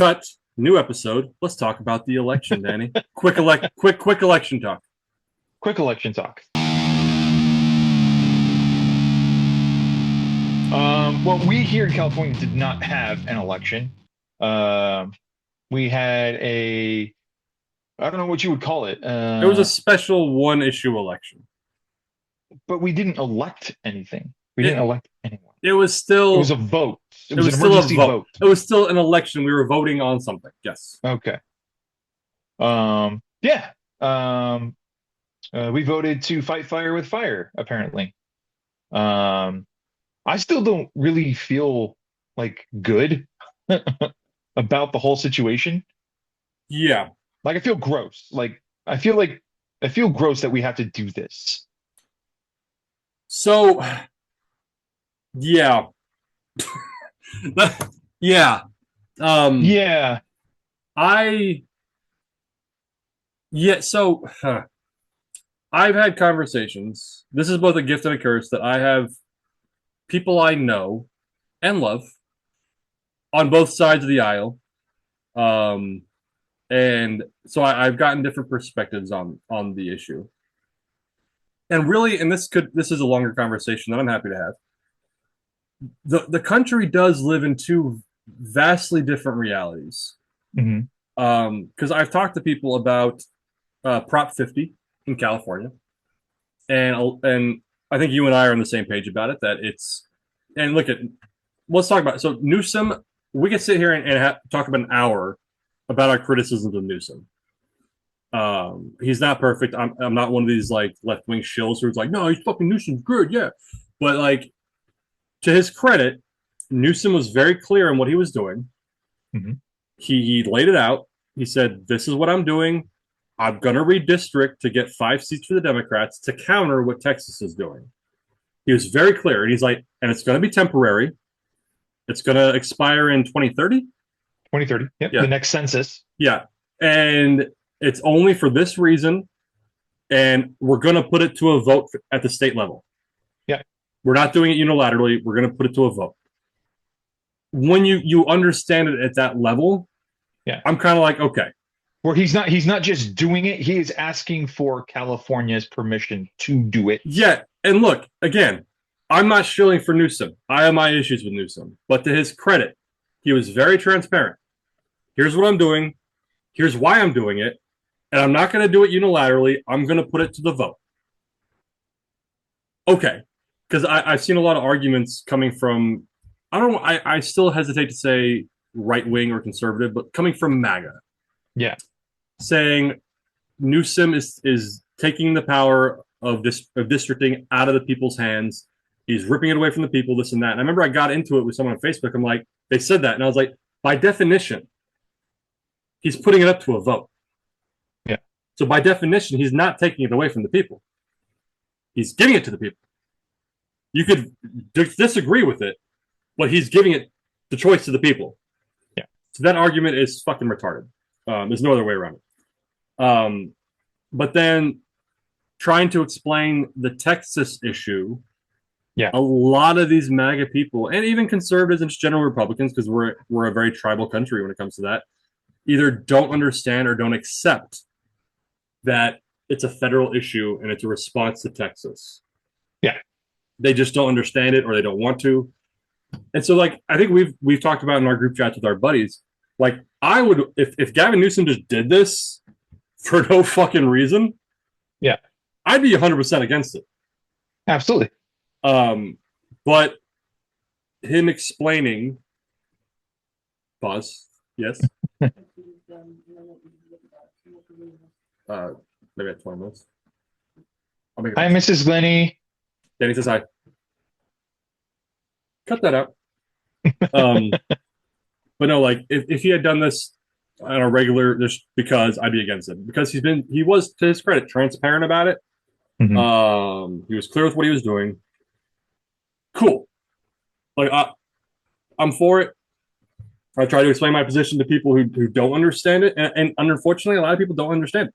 Cut. New episode. Let's talk about the election, Danny. Quick election talk. Quick election talk. Well, we here in California did not have an election. We had I don't know what you would call it. It was a special one-issue election. But we didn't elect anything. We didn't elect anyone. It was still. It was a vote. It was an still emergency vote. It was still an election. We were voting on something. Yes. Okay. Yeah. We voted to fight fire with fire, apparently. I still don't really feel like good about the whole situation. Yeah. Like I feel gross. I feel gross that we have to do this. So, yeah. Yeah. Yeah. So I've had conversations. This is both a gift and a curse that I have people I know and love on both sides of the aisle. And so I've gotten different perspectives on the issue. And really, and this is a longer conversation that I'm happy to have. The country does live in two vastly different realities. Mm-hmm. Because I've talked to people about Prop 50 in California, and I think you and I are on the same page about it. Let's talk about it. So Newsom, we could sit here and talk about an hour about our criticisms of Newsom. He's not perfect. I'm not one of these like left wing shills who's like, no, he's fucking Newsom's good, yeah. But like, to his credit, Newsom was very clear in what he was doing. Mm-hmm. He laid it out. He said, "This is what I'm doing. I'm gonna redistrict to get 5 seats for the Democrats to counter what Texas is doing." He was very clear, and he's like, "And it's gonna be temporary. It's gonna expire in 2030." 2030. Yep. Yeah. The next census. Yeah, and it's only for this reason, and we're going to put it to a vote at the state level. Yeah. We're not doing it unilaterally. We're going to put it to a vote. When you understand it at that level, yeah, I'm kind of like, okay. Where he's not just doing it, he is asking for California's permission to do it. Yeah, and look, again, I'm not shilling for Newsom. I have my issues with Newsom. But to his credit, he was very transparent. Here's what I'm doing. Here's why I'm doing it. And I'm not going to do it unilaterally. I'm going to put it to the vote. Okay. Because I've seen a lot of arguments coming from, I still hesitate to say right wing or conservative, but coming from MAGA. Yeah. Saying Newsom is taking the power of districting out of the people's hands. He's ripping it away from the people, this and that. And I remember I got into it with someone on Facebook. I'm like, they said that. And I was like, by definition, he's putting it up to a vote. Yeah. So by definition, he's not taking it away from the people. He's giving it to the people. You could disagree with it, but he's giving it the choice to the people. Yeah. So that argument is fucking retarded. There's no other way around it. But then trying to explain the Texas issue, yeah, a lot of these MAGA people, and even conservatives and just general Republicans, because we're a very tribal country when it comes to that, either don't understand or don't accept that it's a federal issue and it's a response to Texas. Yeah. They just don't understand it or they don't want to. And so, like, I think we've talked about in our group chats with our buddies, like, I would, if Gavin Newsom just did this for no fucking reason, yeah, I'd be 100% against it. Absolutely. But him explaining, pause, yes. Maybe at 20 minutes. Hi, Mrs. Glenny. Danny says hi. Cut that out. But no, like if he had done this on a regular, just because I'd be against it, because he was, to his credit, transparent about it. Mm-hmm. He was clear with what he was doing. Cool. Like I'm for it. I try to explain my position to people who don't understand it, and unfortunately, a lot of people don't understand it.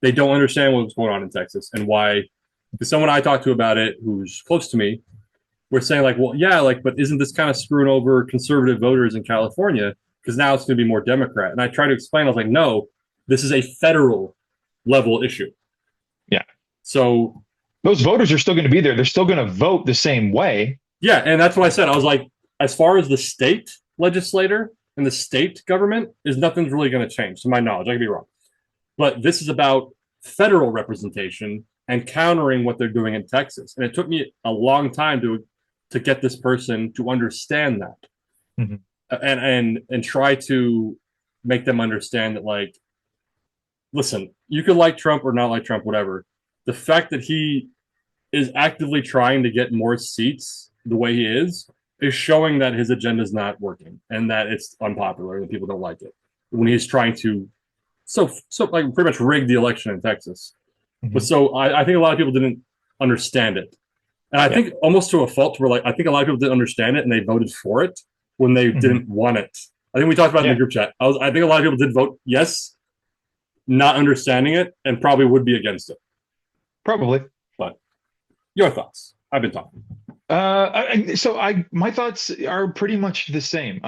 They don't understand what's going on in Texas and why. Because someone I talked to about it, who's close to me, we're saying like, well, yeah, like, but isn't this kind of screwing over conservative voters in California? because now it's going to be more Democrat. And I tried to explain, I was like, no, this is a federal level issue. Yeah. So Those voters are still going to be there. They're still going to vote the same way. yeah, and that's what I said. I was like, as far as the state legislator and the state government, is nothing's really going to change, to my knowledge. I could be wrong, but this is about federal representation and countering what they're doing in Texas. And it took me a long time to get this person to understand that, Mm-hmm. and try to make them understand that, like, listen, you could like Trump or not like Trump, whatever. The fact that he is actively trying to get more seats the way he is showing that his agenda is not working and that it's unpopular and people don't like it when he's trying to like pretty much rig the election in Texas. Mm-hmm. But so I think a lot of people didn't understand it. And I think almost to a fault where, like, I think a lot of people didn't understand it and they voted for it when they didn't want it. I think we talked about it in the group chat. I think a lot of people did vote yes, not understanding it, and probably would be against it. Probably. But your thoughts? I've been talking. My thoughts are pretty much the same.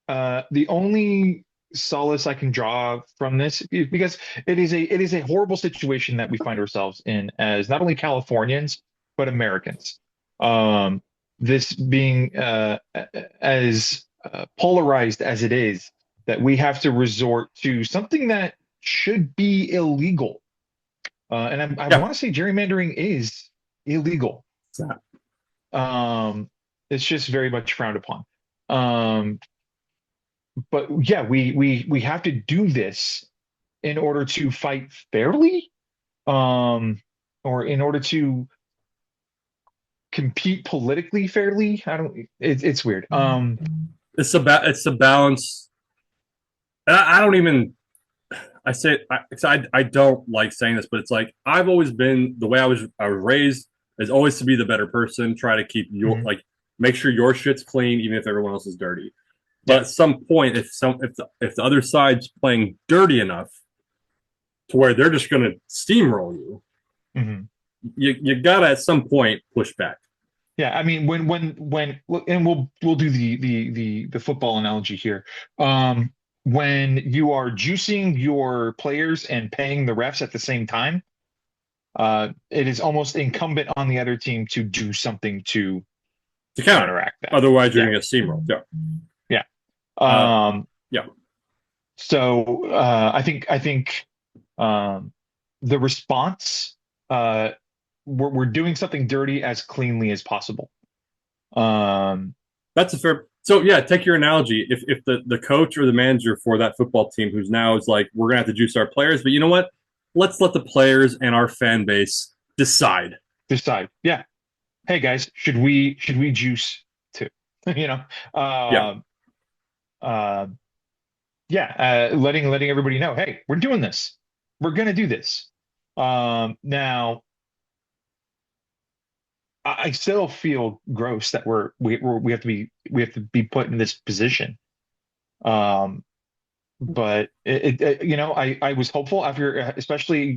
The only solace I can draw from this, because it is a horrible situation that we find ourselves in as not only Californians but Americans. This being as polarized as it is, that we have to resort to something that should be illegal. And I want to say gerrymandering is illegal. It's just very much frowned upon. But yeah, we have to do this in order to fight fairly, or in order to compete politically fairly. It's weird. It's a balance. And I don't even. I don't like saying this, but it's like I've always been the way I was raised is always to be the better person, try to keep your like make sure your shit's clean even if everyone else is dirty. But at some point, if the other side's playing dirty enough to where they're just going to steamroll you, you gotta at some point push back. Yeah, I mean when and we'll do the football analogy here. When you are juicing your players and paying the refs at the same time, it is almost incumbent on the other team to do something to counteract that. Otherwise, you're going to get steamrolled. Yeah. So I think the response, we're doing something dirty as cleanly as possible. That's a fair. So yeah, take your analogy. If the coach or the manager for that football team who's now is like, we're gonna have to juice our players, but you know what? Let's let the players and our fan base decide. Yeah. Hey guys, should we juice too? Letting everybody know, hey, we're doing this. We're gonna do this. Now, I still feel gross that we have to be put in this position. But I was hopeful after, especially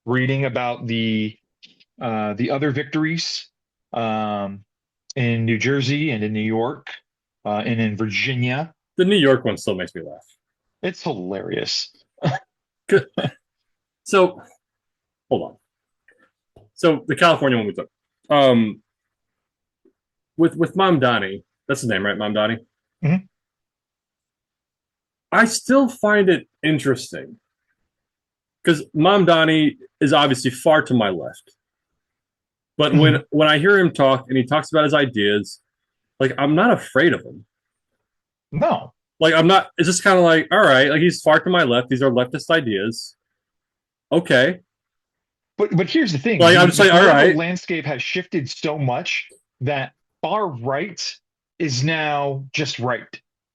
reading about the other victories in New Jersey and in New York and in Virginia. The New York one still makes me laugh. It's hilarious. So, hold on. So the California one we took, with Mamdani, that's his name, right? Mamdani. Mm-hmm. I still find it interesting because Mamdani is obviously far to my left, but when I hear him talk and he talks about his ideas, like, I'm not afraid of him. No. Like, I'm not. It's just kind of like, all right, like, he's far to my left. These are leftist ideas. Okay. But here's the thing. Like, I'm just like, all right. The landscape has shifted so much that far right is now just right.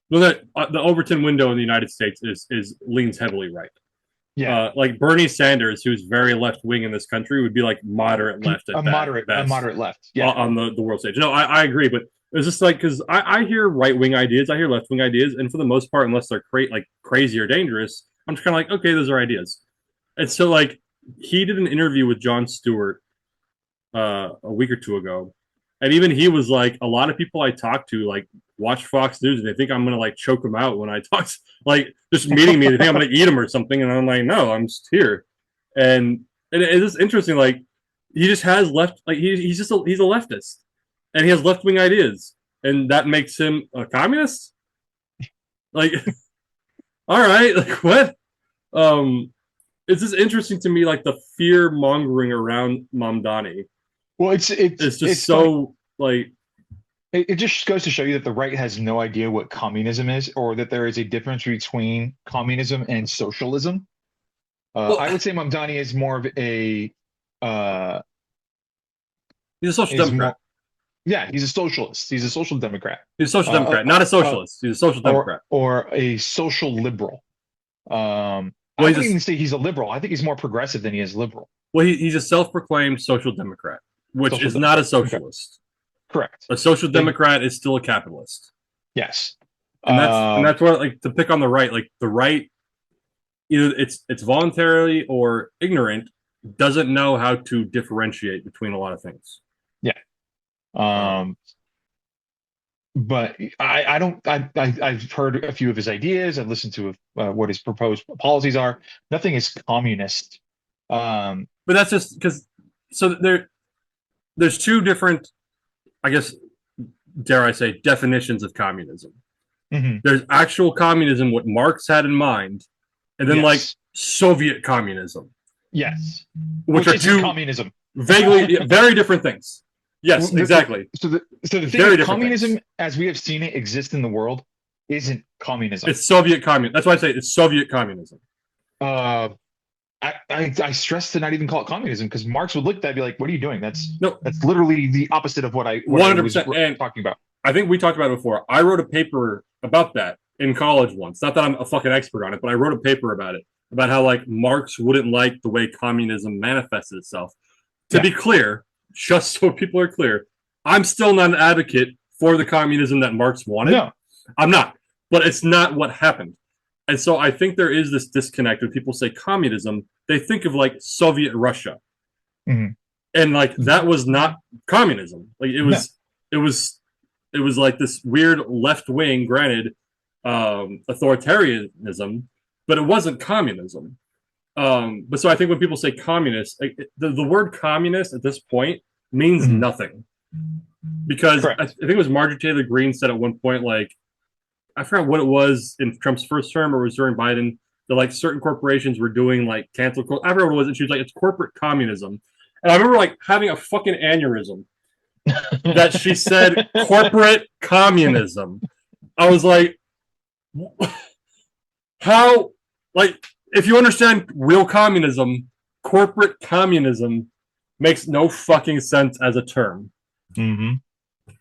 Well, the Overton window in the United States is leans heavily right. Yeah. Like Bernie Sanders, who's very left wing in this country, would be like moderate left. A moderate left. Yeah. On the world stage. No, I agree, but it's just like, because I hear right wing ideas, I hear left wing ideas, and for the most part, unless they're crazy or dangerous, I'm just kind of like, okay, those are ideas. And so, like, he did an interview with Jon Stewart a week or two ago, and even he was like, a lot of people I talk to, like, watch Fox News and they think I'm gonna like choke them out when I talk. Like just meeting me, they think I'm gonna eat them or something, and I'm like, no, I'm just here. And it is interesting. Like he just has left. Like he's a leftist, and he has left wing ideas, and that makes him a communist. Like, all right, like what? Um, it's just interesting to me, like the fear mongering around Mamdani. Well, It's just funny. so like It just goes to show you that the right has no idea what communism is, or that there is a difference between communism and socialism. well, I would say Mamdani is more of a uh, he's a social is democrat. more yeah, he's a socialist. He's a social democrat, He's a social uh, democrat, not a uh, socialist. He's a social democrat. or a social liberal. Well, I wouldn't even say he's a liberal. I think he's more progressive than he is liberal. he's a self-proclaimed social democrat, which Social is not a democrat. Okay, socialist. correct. A social Like democrat is still a capitalist, yes. and that's what like to pick on the right. Like the right, either it's voluntarily or ignorant, doesn't know how to differentiate between a lot of things. Yeah. Um, Um, but I don't I've heard a few of his ideas. I've listened to what his proposed policies are. Nothing is communist. Um, but that's just because so there's two different, I guess, dare I say, definitions of communism. mhm. There's actual communism, what Marx had in mind, and then like Yes, Soviet communism, yes, which which are isn't two communism. vaguely very different things. Yes, exactly. So the thing Very is, different communism, things. as we have seen it exist in the world, isn't communism. It's Soviet communism. That's why I say it's Soviet communism. Uh, I stress to not even call it communism because Marx would look at that and be like, "What are you doing? No, That's literally the opposite of what I was 100%. And talking about." I think we talked about it before. I wrote a paper about that in college once. Not that I'm a fucking expert on it, but I wrote a paper about it, about how like Marx wouldn't like the way communism manifested itself. To Yeah. be clear, just so people are clear, I'm still not an advocate for the communism that Marx wanted. No. I'm not, but it's not what happened. And so I think there is this disconnect when people say communism, they think of like Soviet Russia. Mhm. And like that was not communism. Like No. it was it was like this weird left wing, granted, authoritarianism, but it wasn't communism. But so I think when people say communist, like, the word communist at this point means Mhm. nothing, because I Correct. think it was Marjorie Taylor Greene said at one point, like I forgot what it was in Trump's first term or it was during Biden, that like certain corporations were doing like cancel. I forgot what it was, and she was like, "It's corporate communism." And I remember like having a fucking aneurysm that she said corporate communism. I was like, how? Like, if you understand real communism, corporate communism makes no fucking sense as a term. Hmm.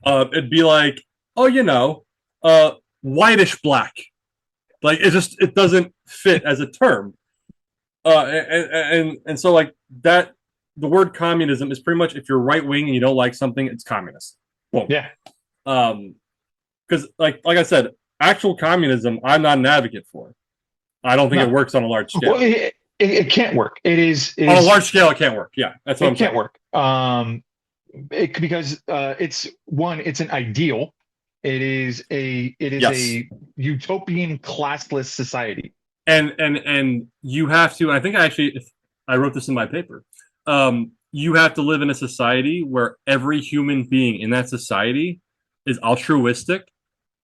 It'd be like, oh, whitish black. Like it doesn't fit as a term. And so like that, the word communism is pretty much if you're right wing and you don't like something, it's communist. Boom. Yeah. Because like I said, actual communism, I'm not an advocate for. I don't think No. it works on a large scale. Well, it can't work. On a large scale, it can't work. Yeah, that's what I'm it can't saying. work. Because it's an ideal. It is Yes, a utopian classless society. and you have to. I think I wrote this in my paper. You have to live in a society where every human being in that society is altruistic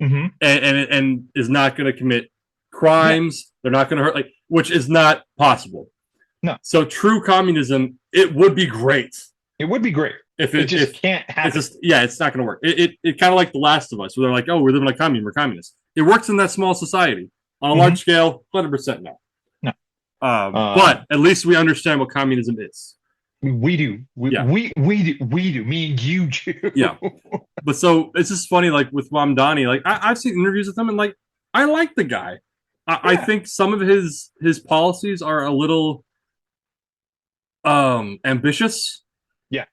Hmm. and is not going to commit crimes. They're not going to hurt, like, which is not possible. No. So true communism, it would be great It would be great. if It just if can't it's happen. just it's not going to work. It kind of like The Last of Us, where they're like, oh, we're living like communism, we're communists. It works in that small society. On a large scale, 100% no. No. But at least we understand what communism is. We do. Yeah. We do. Me and you do. Yeah. But so it's just funny, like with Mamdani, like I've seen interviews with him, and like I like the guy. I think some of his policies are a little ambitious. Yeah.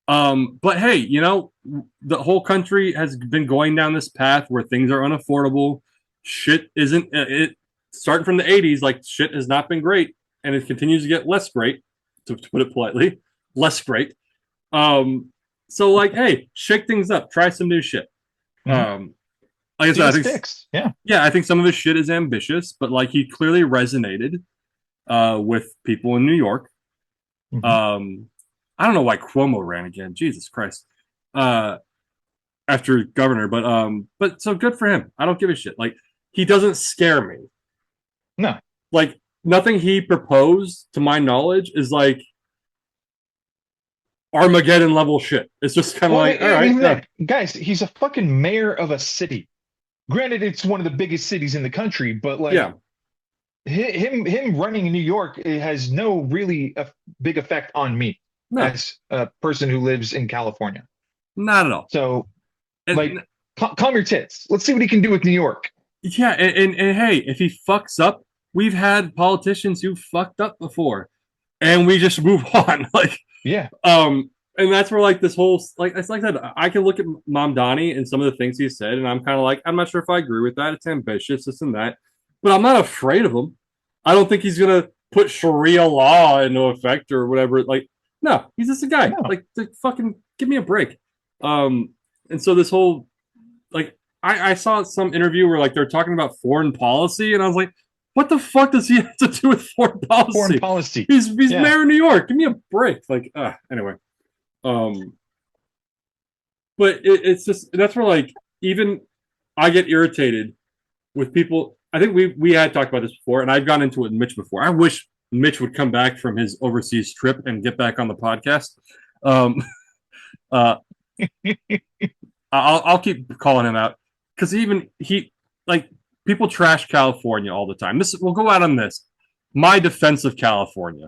But hey, the whole country has been going down this path where things are unaffordable. Shit isn't it starting from the 80s, like shit has not been great, and it continues to get less great, to put it politely, less great. So like, hey, shake things up, try some new shit. Mhm. like I said, I think fixed. Yeah. yeah, I think some of his shit is ambitious, but like he clearly resonated with people in New York. Mhm. I don't know why Cuomo ran again. Jesus Christ. After governor, but so good for him. I don't give a shit. Like he doesn't scare me. No. Like nothing he proposed, to my knowledge, is like Armageddon level shit. It's just kind of Well, like, all right, even that, guys, he's a fucking mayor of a city. Granted, it's one of the biggest cities in the country, but like yeah, him running in New York, it has no really a big effect on me no, as a person who lives in California. not at all. So, And like, calm your tits. Let's see what he can do with New York. yeah, and hey, if he fucks up, we've had politicians who fucked up before, and we just move on. Like, Yeah. and that's where like this whole like it's like I said, I can look at Mamdani and some of the things he said, and I'm kind of like, I'm not sure if I agree with that. It's ambitious, this and that, but I'm not afraid of him. I don't think he's gonna put Sharia law into effect or whatever. Like, no, he's just a guy. No. Like fucking give me a break. And so this whole like I saw some interview where like they're talking about foreign policy, and I was like, what the fuck does he have to do with foreign Foreign policy? policy. He's Yeah. mayor of New York. Give me a break. Like, anyway. Um, but it's just that's where like even I get irritated with people. I think we had talked about this before, and I've gone into it with Mitch before. I wish Mitch would come back from his overseas trip and get back on the podcast. Um, uh, I'll keep calling him out because even he like people trash California all the time. This we'll go out on this. My defense of California.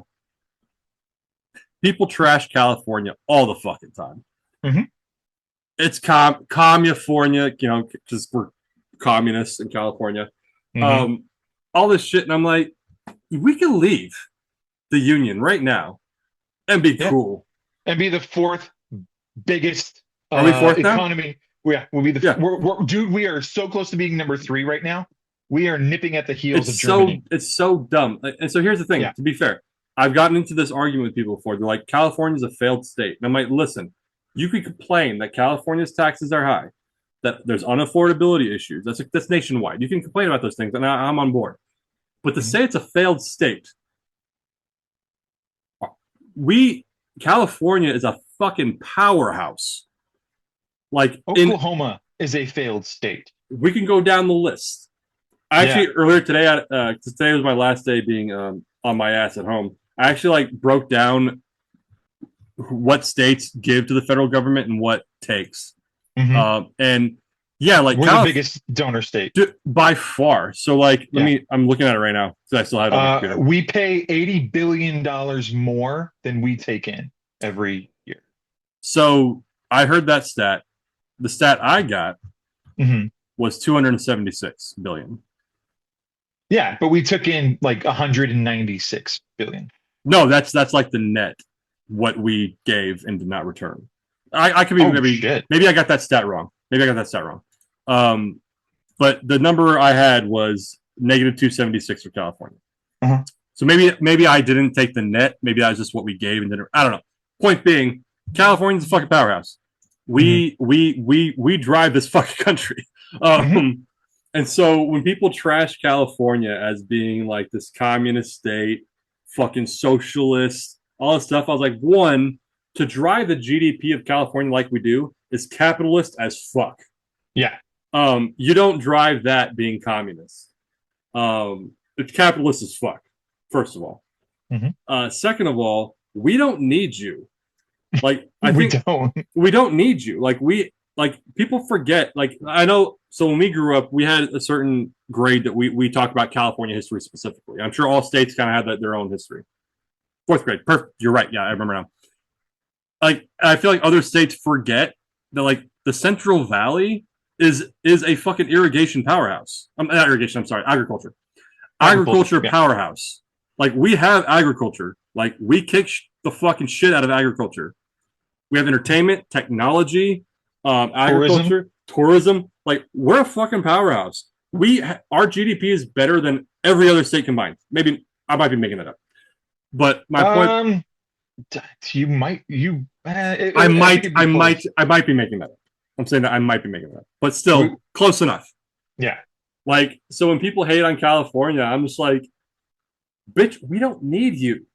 People trash California all the fucking time. Mhm. It's California, you know, because we're communists in California. Mhm. All this shit, and I'm like, we can leave the union right now and be Yeah. cool. And be the fourth biggest Are we fourth now? economy. Yeah, we'll be the Yeah. dude. We are so close to being number 3 right now. We are nipping at the heels of It's Germany. it's so dumb. And so here's the thing. Yeah. To be fair, I've gotten into this argument with people before. They're like, California's a failed state. And I'm like, listen, you could complain that California's taxes are high, that there's unaffordability issues. That's nationwide. You can complain about those things, and I'm on board. But to Mhm. say it's a failed state, California is a fucking powerhouse. Like Oklahoma is a failed state. we can go down the list. Actually, earlier today, today was my last day being on my ass at home. I actually like broke down what states give to the federal government and what takes. Mhm. And yeah, like We're the biggest donor state. by far. So like, I'm looking at it right now because I still have it on my computer. We pay $80 billion more than we take in every year. So I heard that stat. The stat I got Mhm. was 276 billion. Yeah, but we took in like 196 billion. No, that's like the net what we gave and did not return. I could be maybe I got that stat wrong. But the number I had was negative 276 for California. Uh-huh. So maybe I didn't take the net. Maybe that was just what we gave and didn't. I don't know. Point being, California's a fucking powerhouse. We drive this fucking country. And so when people trash California as being like this communist state, fucking socialist, all this stuff, I was like, one, to drive the GDP of California like we do is capitalist as fuck. Yeah. You don't drive that being communist. It's capitalist as fuck, first of all. Second of all, we don't need you. Like we don't need you. Like people forget. Like I know. So when we grew up, we had a certain grade that we talked about California history specifically. I'm sure all states kind of have their own history. Fourth grade, perfect. You're right. Yeah, I remember now. Like I feel like other states forget that like the Central Valley is a fucking irrigation powerhouse. Not irrigation. I'm sorry, agriculture. Agriculture powerhouse. Like we have agriculture. Like we kick the fucking shit out of agriculture. We have entertainment, technology, agriculture, tourism. Like we're a fucking powerhouse. Our GDP is better than every other state combined. Maybe I might be making that up, but my point. I might be making that up. I'm saying that I might be making that up, but still close enough. Yeah. Like, so when people hate on California, I'm just like, bitch, we don't need you.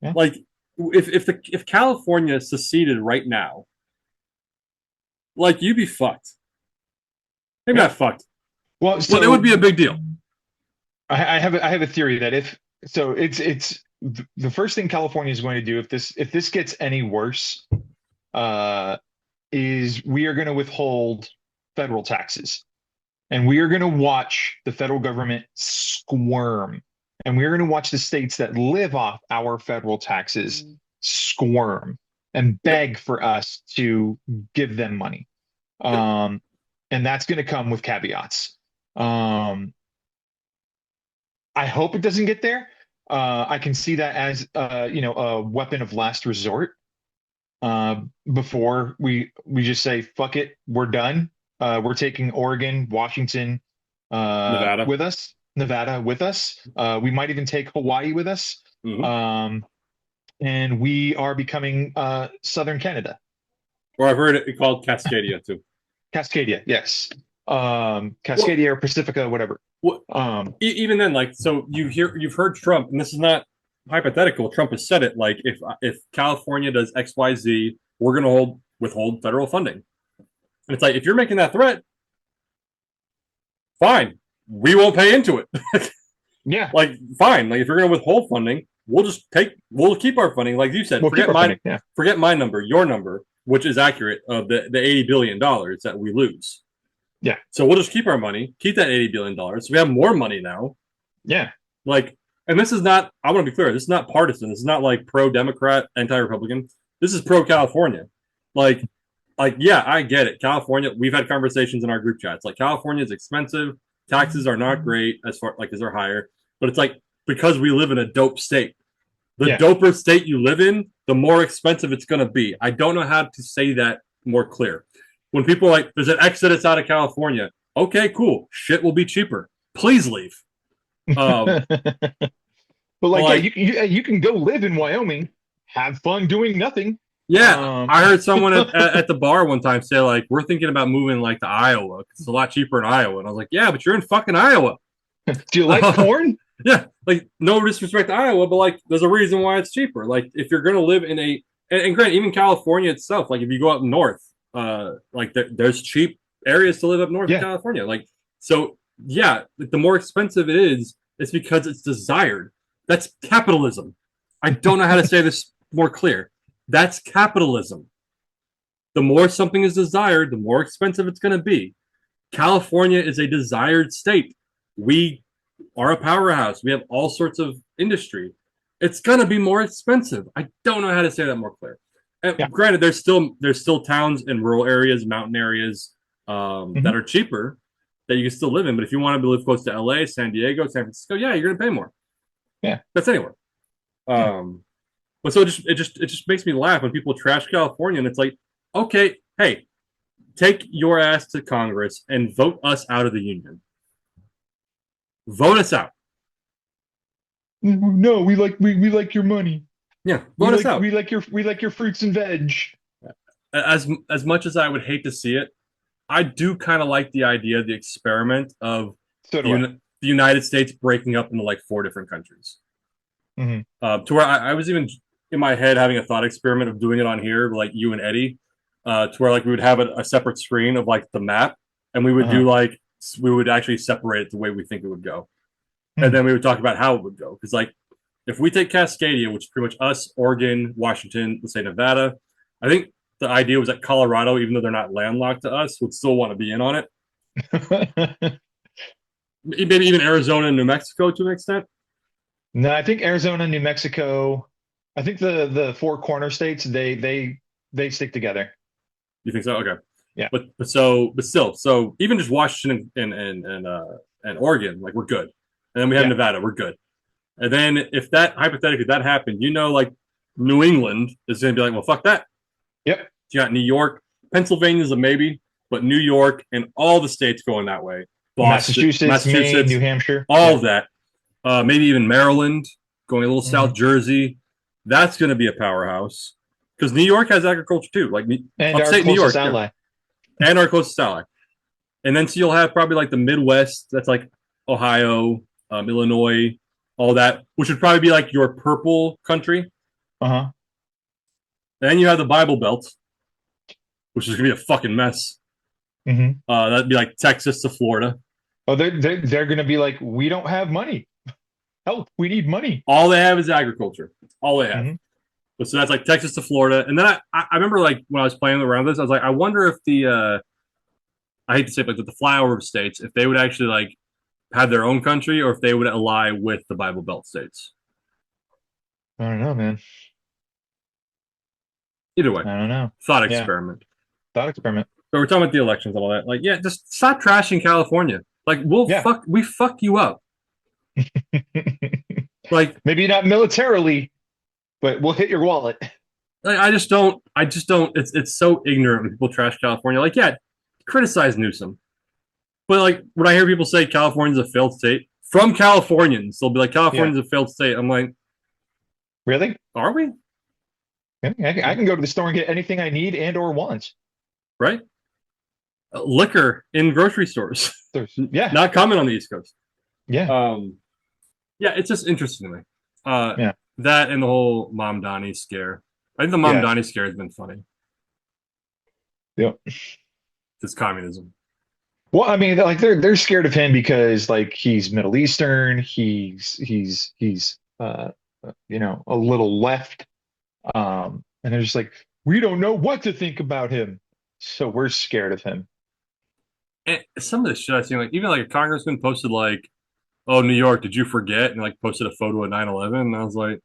Yeah. Like, if California seceded right now, like you'd be fucked. Maybe Yeah. not fucked. Well, Well, it would so be a big deal. I have a theory that if so it's the first thing California is going to do if this gets any worse, uh, is we are going to withhold federal taxes, and we are going to watch the federal government squirm, and we are going to watch the states that live off our federal taxes squirm and Yep. beg for us to give them money. Yep. Um, and that's going to come with caveats. Um, I hope it doesn't get there. I can see that as a weapon of last resort. Before we just say fuck it, we're done. We're taking Oregon, Washington, Nevada. with us, Nevada with us. We might even take Hawaii with us. Mm-hmm. And we are becoming Southern Canada. Or I've heard it called Cascadia too. Cascadia, yes. Well, Cascadia or Pacifica, whatever. well, Um, even then, like, so you've heard Trump, and this is not hypothetical. Trump has said it. Like, if California does X, Y, Z, we're going to withhold federal funding. And it's like, if you're making that threat, fine, we won't pay into it. yeah, Like, fine, like if you're going to withhold funding, we'll keep our funding. Like you said, we'll keep our funding. Yeah, forget my number, your number, which is accurate of the $80 billion that we lose. yeah, So we'll just keep our money, keep that $80 billion. So we have more money now. yeah. Like, and this is not, I want to be clear, this is not partisan. This is not like pro Democrat, anti Republican. This is pro California. Like, yeah, I get it. California, we've had conversations in our group chats. Like, California is expensive. Taxes are not great as far like as they're higher. But it's like because we live in a dope state. The Yeah. doper state you live in, the more expensive it's going to be. I don't know how to say that more clear. When people are like, there's an exodus out of California. Okay, cool. Shit will be cheaper. Please leave. But like, yeah, like, you can go live in Wyoming, have fun doing nothing. yeah, I heard someone at the bar one time say like, we're thinking about moving like to Iowa. It's a lot cheaper in Iowa. And I was like, yeah, but you're in fucking Iowa. Do you like corn? Yeah, like no disrespect to Iowa, but like there's a reason why it's cheaper. Like if you're gonna live in and granted, even California itself, like if you go up north, like there's cheap areas to live up north in Yeah, California. Like so, yeah, like, the more expensive it is, it's because it's desired. That's capitalism. I don't know how to say this more clear. That's capitalism. The more something is desired, the more expensive it's going to be. California is a desired state. We are a powerhouse. We have all sorts of industry. It's going to be more expensive. I don't know how to say that more clear. And yeah. granted, there's still towns in rural areas, mountain areas that are cheaper that you can still live in. But if you want to live close to LA, San Diego, San Francisco, yeah, you're going to pay more. Yeah, that's anywhere. yeah. But so it just makes me laugh when people trash California, and it's like, okay, hey, take your ass to Congress and vote us out of the union. Vote us out. No, we like your money. Yeah, vote us out. We like your fruits and veg. As much as I would hate to see it, I do kind of like the idea, the experiment of So do I. the United States breaking up into like 4 different countries. Hmm. To where I was even in my head having a thought experiment of doing it on here, like you and Eddie, to where like we would have a separate screen of like the map, and we would do like we would actually separate it the way we think it would go, and then we would talk about how it would go. Because like if we take Cascadia, which is pretty much us, Oregon, Washington, let's say Nevada, I think the idea was that Colorado, even though they're not landlocked to us, would still want to be in on it. Maybe even Arizona and New Mexico to an extent. No, I think Arizona, New Mexico. I think the four corner states they stick together. You think so? Okay. Yeah. But still, so even just Washington and Oregon, like we're good. And then we have Yeah. Nevada, we're good. And then if that hypothetically that happened, like New England is going to be like, well, fuck that. Yep. You got New York, Pennsylvania's a maybe, but New York and all the states going that way. Boston, Massachusetts, Maine, New Hampshire, all of that. Maybe even Maryland, going a little South Jersey. That's going to be a powerhouse because New York has agriculture too, like and our upstate closest New York, ally. yeah. And our closest ally. And then so you'll have probably like the Midwest. That's like Ohio, Illinois, all that, which would probably be like your purple country. Uh-huh. Then you have the Bible Belt, which is gonna be a fucking mess. Hmm. That'd be like Texas to Florida. Oh, they're gonna be like, we don't have money. Help, we need money. All they have is agriculture. All they have. Hmm. But so that's like Texas to Florida. And then I remember like when I was playing around this, I was like, I wonder if I hate to say it, like the flyover states, if they would actually like have their own country or if they would ally with the Bible Belt states. I don't know, man. Either way, I don't know. thought Yeah, experiment. thought experiment. But we're talking about the elections and all that. Like, yeah, just stop trashing California. Like, Yeah. we fuck you up. Like, Maybe not militarily, but we'll hit your wallet. I just don't. It's so ignorant when people trash California. Like, yeah, criticize Newsom, but like when I hear people say California's a failed state from Californians, they'll be like, Yeah. California's a failed state. I'm like, Really? are we? I can go to the store and get anything I need and or want. Right? Liquor in grocery stores, Yeah. not common on the East Coast. Yeah. Yeah, it's just interesting to me. Yeah. That and the whole Mom Donnie scare. I think the Mom Yeah. Donnie scare has been funny. Yep. It's communism. Well, I mean, like they're scared of him because like he's Middle Eastern, he's a little left. And they're just like, we don't know what to think about him. So we're scared of him. And some of the shit I've seen, like even like a congressman posted like, "Oh, New York, did you forget?" and like posted a photo of 9/11. And I was like,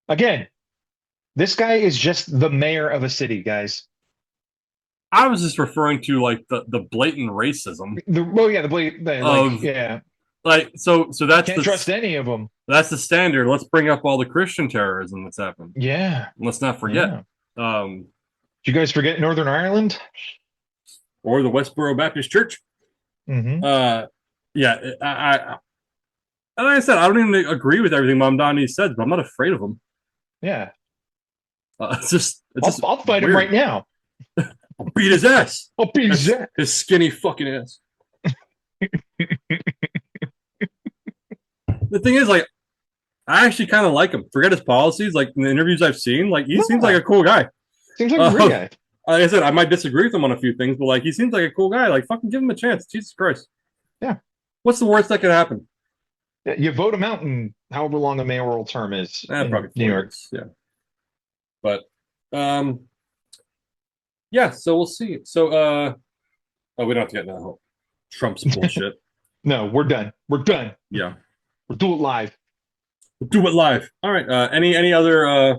Again, this guy is just the mayor of a city, guys. I was just referring to like the blatant racism Like, of yeah, like so that's can't trust any of them. that's the standard. Let's bring up all the Christian terrorism that's happened. Yeah, Let's not yeah. forget. Um, Did you guys forget Northern Ireland? or the Westboro Baptist Church. Hmm. Yeah, and like I said, I don't even agree with everything Mom Donnie said, but I'm not afraid of him. Yeah, It's just I'll fight him weird. right now. I'll beat his ass. I'll beat his ass. His skinny fucking ass. The thing is, like, I actually kind of like him. Forget his policies. Like in the interviews I've seen, like he seems like a cool guy. Seems like a great guy. Like I said, I might disagree with him on a few things, but like he seems like a cool guy. Like fucking give him a chance. Jesus Christ. Yeah. What's the worst that could happen? Yeah, you vote him out in however long a mayoral term is in Probably New York. years. Yeah. But yeah, so we'll see. So oh, we don't have to get into that whole Trump's bullshit. No, we're done. We're done. Yeah. We'll do it live. We'll do it live. All right. Any other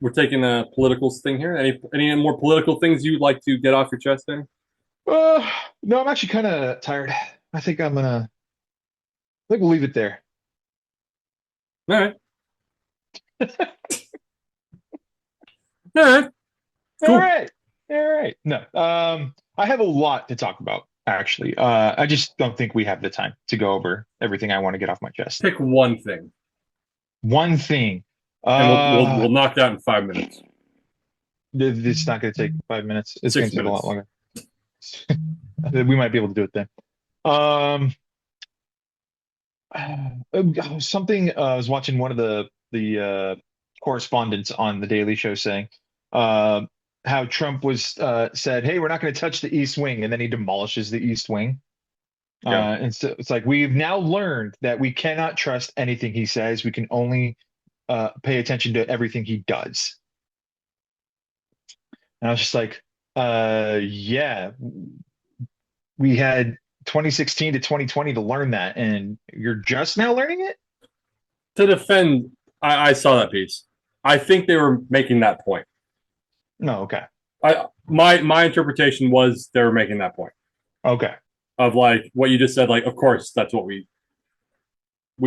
we're taking a political thing here. Any more political things you'd like to get off your chest, Danny? No, I'm actually kind of tired. I think we'll leave it there. All right. All right. Cool. All right. All right. No, I have a lot to talk about, actually. I just don't think we have the time to go over everything I want to get off my chest. Pick one thing. One thing. And we'll knock that in 5 minutes. It's not going to take 5 minutes. It's going 6 to take a lot minutes. longer. We might be able to do it then. Something I was watching one of the correspondents on the Daily Show saying how Trump was said, "Hey, we're not going to touch the East Wing," and then he demolishes the East Wing. Yeah. And so it's like we've now learned that we cannot trust anything he says. We can only pay attention to everything he does. And I was just like, yeah, we had 2016 to 2020 to learn that, and you're just now learning it? To defend, I saw that piece. I think they were making that point. No, okay. My interpretation was they were making that point Okay. of like what you just said. Like, of course, that's what we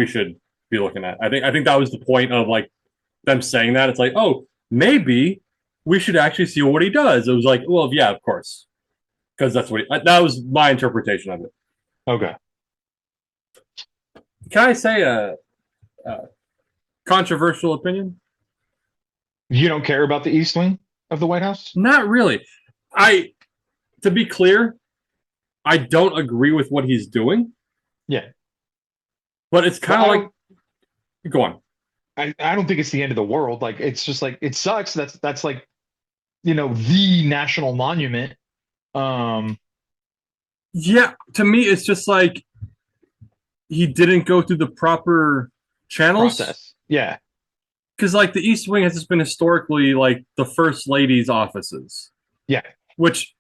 should be looking at. I think that was the point of like them saying that. It's like, oh, maybe we should actually see what he does. It was like, well, yeah, of course, because that's what that was my interpretation of it. Okay. Can I say a controversial opinion? You don't care about the East Wing of the White House? Not really. I to be clear, I don't agree with what he's doing, Yeah. but it's But kind of like go on. I don't think it's the end of the world. Like it's just like it sucks. That's like, the national monument. Um Yeah, to me, it's just like he didn't go through the proper channels Process. Yeah. because, like, the East Wing has just been historically like the first lady's offices, Yeah. which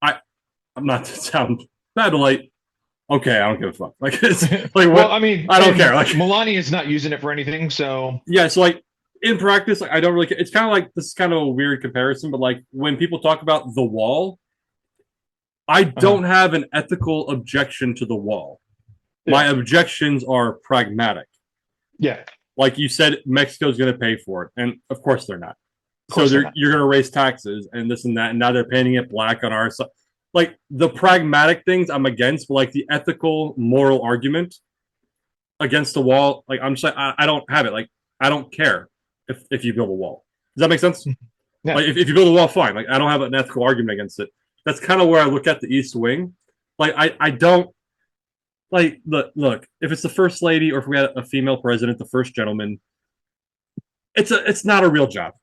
I I'm not to sound bad, but like, okay, I don't give a fuck. Like, it's like Well, what I mean, I don't care. and Like, Melania is not using it for anything, so yeah, so like in practice, like, I don't really care. It's kind of like this is kind of a weird comparison, but like when people talk about the wall, I uh don't have an ethical objection to the wall. My yeah. objections are pragmatic. Yeah. Like you said, Mexico's going to pay for it, and of course they're not. Of So course they're not. you're going to raise taxes and this and that, and now they're painting it black on our side. Like the pragmatic things, I'm against, but like the ethical, moral argument against the wall, like I'm just like I don't have it. Like I don't care if you build a wall. Does that make sense? Yeah. Like if you build a wall, fine. Like I don't have an ethical argument against it. That's kind of where I look at the East Wing. Like I don't like look if it's the first lady or if we had a female president, the first gentleman, it's not a real job.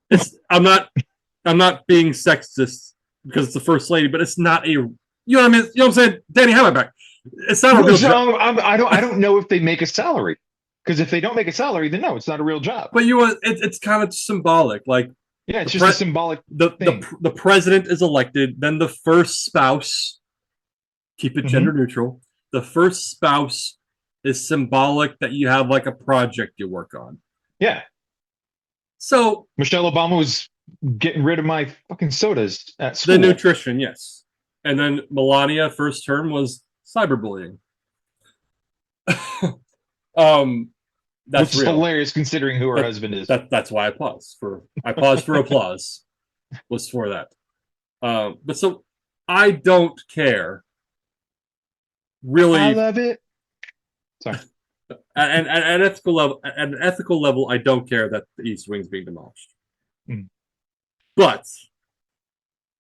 It's I'm not being sexist because it's the first lady, but it's not a you know what I mean. You know what I'm saying, Danny? Have my back. It's not a real job. So I don't know if they make a salary, because if they don't make a salary, then no, it's not a real job. But it's kind of symbolic. Like Yeah, the it's just a pre- symbolic the, thing. the president is elected, then the first spouse, keep it Hmm. gender neutral. The first spouse is symbolic that you have like a project you work on. Yeah. So Michelle Obama was getting rid of my fucking sodas at the school, nutrition, yes. And then Melania first term was cyberbullying. um which that's is real. hilarious considering who her That, husband is. that's why I paused for applause was for that. But so I don't care I really love it. Sorry. at an ethical level, I don't care that the East Wing's being demolished. Mm. But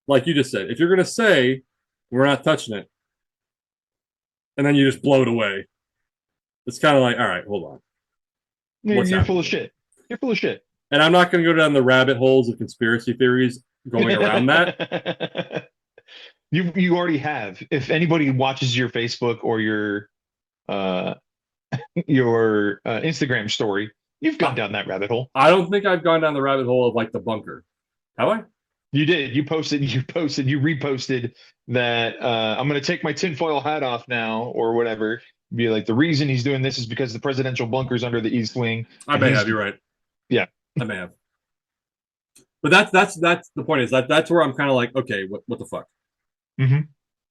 like you just said, if you're gonna say we're not touching it, and then you just blow it away, it's kind of like, all right, hold on, what's You're full happening of here? shit. You're full of shit. And I'm not gonna go down the rabbit holes of conspiracy theories going around that. You already have. If anybody watches your Facebook or uh your Instagram story, you've gone I, down that rabbit hole. I don't think I've gone down the rabbit hole of like the bunker. Have I? You did. You reposted that I'm going to take my tinfoil hat off now or whatever. Be like, the reason he's doing this is because the presidential bunker's under the East Wing, I and may he's have. You're right. yeah. I may have. But that's the point is that's where I'm kind of like, okay, what the fuck? Hmm.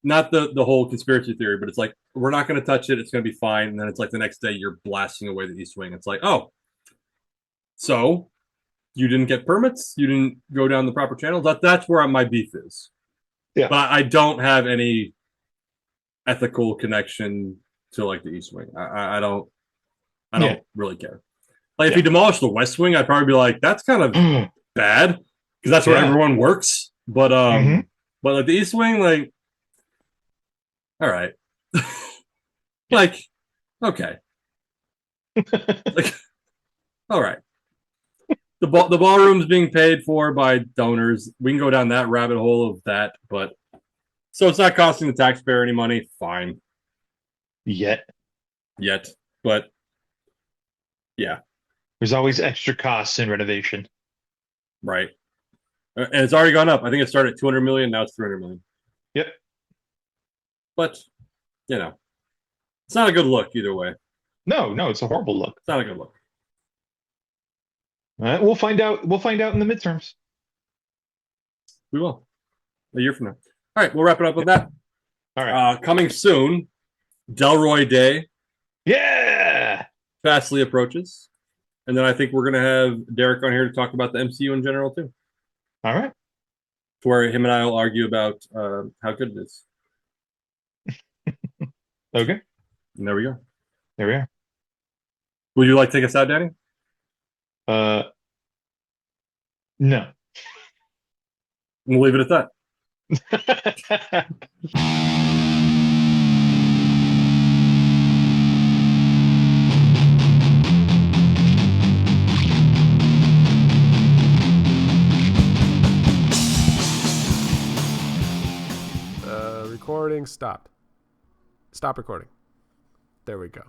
Not the whole conspiracy theory, but it's like we're not going to touch it. It's going to be fine. And then it's like the next day you're blasting away the East Wing. It's like, oh, so you didn't get permits, you didn't go down the proper channels. That's where my beef is. Yeah. But I don't have any ethical connection to like the East Wing. I Yeah. don't really care. Like if he Yeah. demolished the West Wing, I'd probably be like, that's kind of bad because that's where Yeah. everyone works. Hmm. But like the East Wing, like, all right, Yeah. like, okay, like, all right. The ballroom's being paid for by donors. We can go down that rabbit hole of that, but so it's not costing the taxpayer any money. Fine, Yet yet, but yeah, there's always extra costs in renovation. right. And it's already gone up. I think it started at 200 million. Now it's 300 million. Yep. But you know, it's not a good look either way. No, no, it's a horrible look. It's not a good look. All right, we'll find out. We'll find out in the midterms. We will a year from now. All right, we'll wrap it up with that. All right. Coming soon, Delroy Day Yeah. fastly approaches, and then I think we're gonna have Derek on here to talk about the MCU in general too, All right. where him and I will argue about how good it is. Okay. And there we go. There we are. Would you like to take us out, Danny? Uh, no. We'll leave it at that. Recording. Stop. Stop recording. There we go.